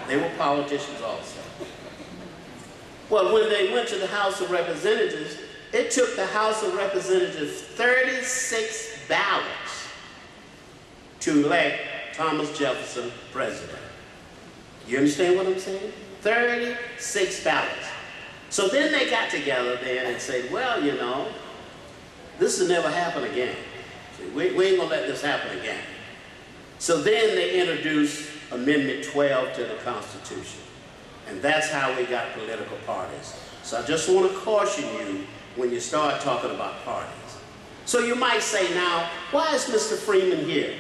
They were politicians also. Well, when they went to the House of Representatives, it took the House of Representatives 36 ballots to elect Thomas Jefferson president. You understand what I'm saying? 36 ballots. So then they got together then and said, well, you know, this will never happen again. We ain't gonna let this happen again. So then they introduced Amendment 12 to the Constitution. And that's how we got political parties. So I just want to caution you when you start talking about parties. So you might say now, why is Mr. Freeman here?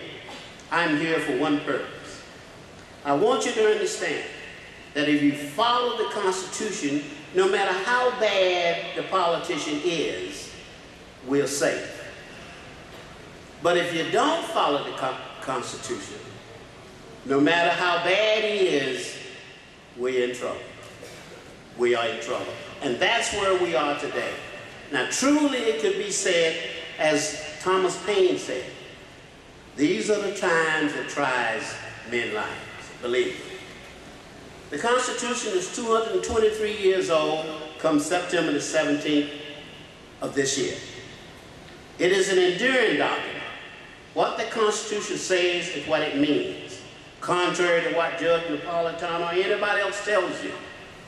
I'm here for one purpose. I want you to understand that if you follow the Constitution, no matter how bad the politician is, we're safe. But if you don't follow the Constitution, no matter how bad he is, we're in trouble. We are in trouble. And that's where we are today. Now, truly it could be said, as Thomas Paine said, these are the times that tries men's lives. Believe me. The Constitution is 223 years old come September the 17th of this year. It is an enduring document. What the Constitution says is what it means. Contrary to what Judge Napolitano or anybody else tells you,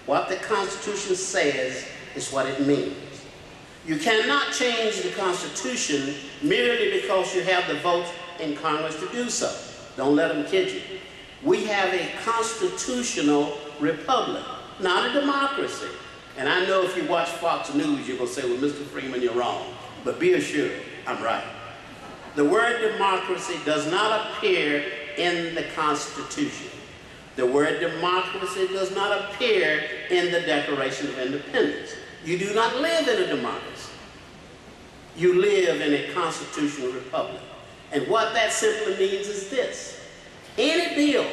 what the Constitution says is what it means. You cannot change the Constitution merely because you have the votes in Congress to do so. Don't let them kid you. We have a constitutional republic, not a democracy. And I know if you watch Fox News, you're going to say, well, Mr. Freeman, you're wrong. But be assured, I'm right. The word democracy does not appear in the Constitution. The word democracy does not appear in the Declaration of Independence. You do not live in a democracy. You live in a constitutional republic. And what that simply means is this. Any bill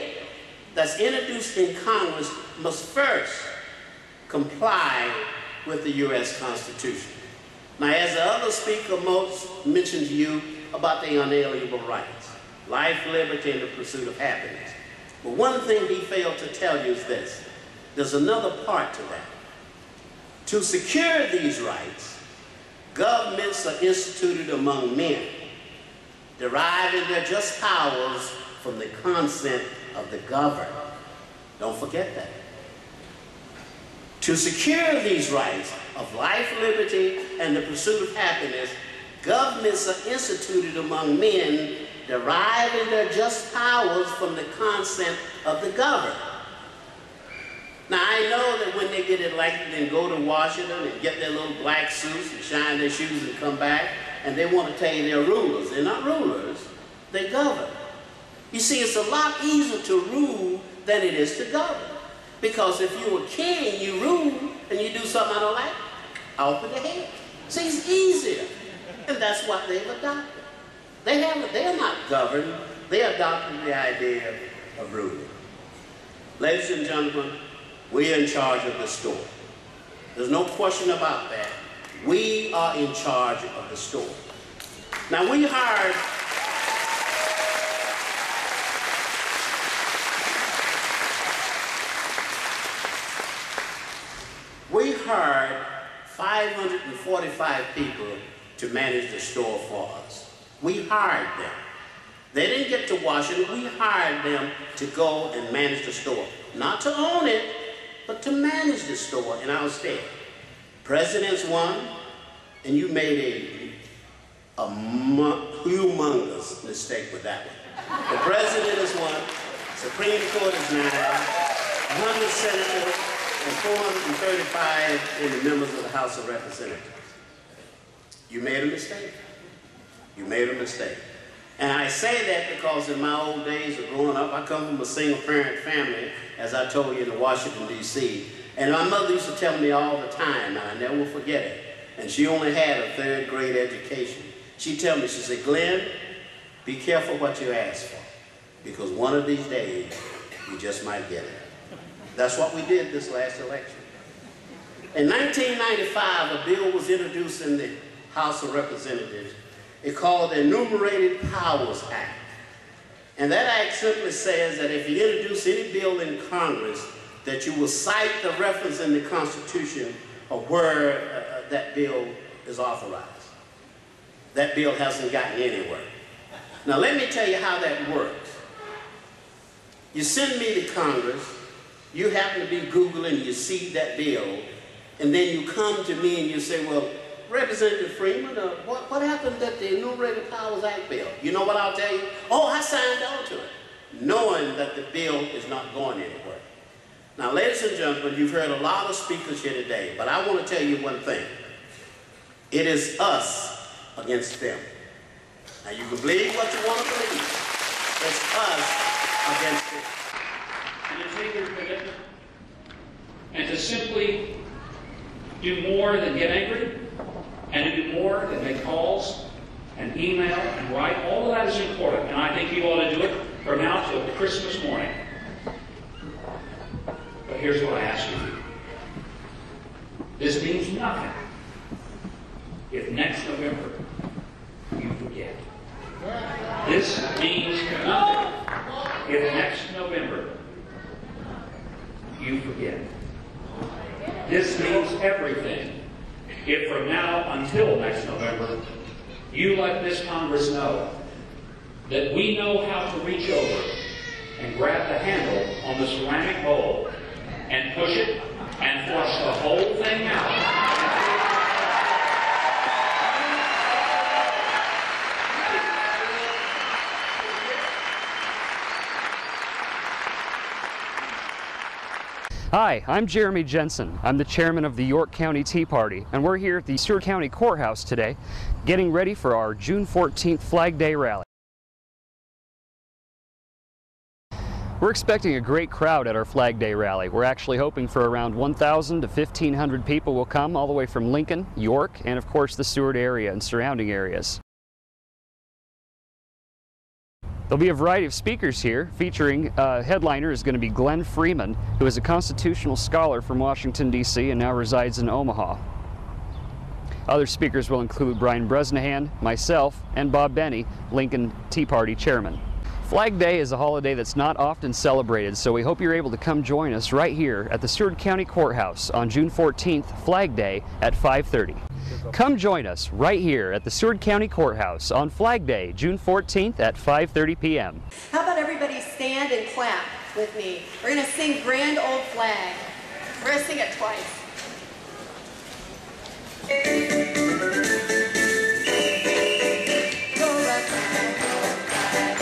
that's introduced in Congress must first comply with the U.S. Constitution. Now, as the other speaker most mentioned to you about the unalienable rights, life, liberty, and the pursuit of happiness. But one thing he failed to tell you is this. There's another part to that. To secure these rights, governments are instituted among men, deriving their just powers from the consent of the governed. Don't forget that. To secure these rights of life, liberty, and the pursuit of happiness, governments are instituted among men, deriving their just powers from the consent of the governed. Now, I know that when they get elected and go to Washington and get their little black suits and shine their shoes and come back, and they want to tell you they're rulers. They're not rulers, they govern. You see, it's a lot easier to rule than it is to govern. Because if you're a king, you rule, and you do something I don't like, off with the head. See, it's easier. And that's what they've adopted. They're not governed, they adopted the idea of ruling. Ladies and gentlemen, we are in charge of the store. There's no question about that. We are in charge of the store. Now, we hired We hired 545 people to manage the store for us. We hired them. They didn't get to Washington. We hired them to go and manage the store. Not to own it, but to manage the store in our state. Presidents won, and you made a humongous mistake with that one. The president is one, Supreme Court is 9, 100 senators, and 435 in the members of the House of Representatives. You made a mistake. You made a mistake. And I say that because in my old days of growing up, I come from a single-parent family, as I told you, in Washington, D.C. And my mother used to tell me all the time, and I never will forget it, and she only had a third-grade education. She'd tell me, she said, Glenn, be careful what you ask for, because one of these days, you just might get it. That's what we did this last election. In 1995, a bill was introduced in the House of Representatives. It's called the Enumerated Powers Act. And that act simply says that if you introduce any bill in Congress, that you will cite the reference in the Constitution of where that bill is authorized. That bill hasn't gotten anywhere. Now let me tell you how that works. You send me to Congress, you happen to be Googling, you see that bill, and then you come to me and you say, well, Representative Freeman, what happened to the Enumerated Powers Act bill? You know what I'll tell you? Oh, I signed on to it, knowing that the bill is not going anywhere. Now, ladies and gentlemen, you've heard a lot of speakers here today, but I want to tell you one thing. It is us against them. Now, you can believe what you want to believe. It's us against them. And to take your commitment and to simply do more than get angry, and to do more than make calls and email and write. All of that is important, and I think you ought to do it from now till Christmas morning. But here's what I ask of you. This means nothing if next November you forget. This means nothing if next November you forget. This means everything if from now until next November, you let this Congress know that we know how to reach over and grab the handle on the ceramic bowl and push it and flush the whole thing out. Hi, I'm Jeremy Jensen. I'm the chairman of the York County Tea Party, and we're here at the Seward County Courthouse today, getting ready for our June 14th Flag Day rally. We're expecting a great crowd at our Flag Day rally. We're actually hoping for around 1,000 to 1,500 people will come all the way from Lincoln, York, and of course the Seward area and surrounding areas. There'll be a variety of speakers here, featuring headliner is going to be Glenn Freeman, who is a constitutional scholar from Washington, D.C. and now resides in Omaha. Other speakers will include Brian Bresnahan, myself, and Bob Benny, Lincoln Tea Party chairman. Flag Day is a holiday that's not often celebrated, so we hope you're able to come join us right here at the Seward County Courthouse on June 14th, Flag Day at 5:30. Come join us right here at the Seward County Courthouse on Flag Day, June 14th at 5:30 p.m. How about everybody stand and clap with me? We're going to sing Grand Old Flag. We're going to sing it twice. You're the grand old flag,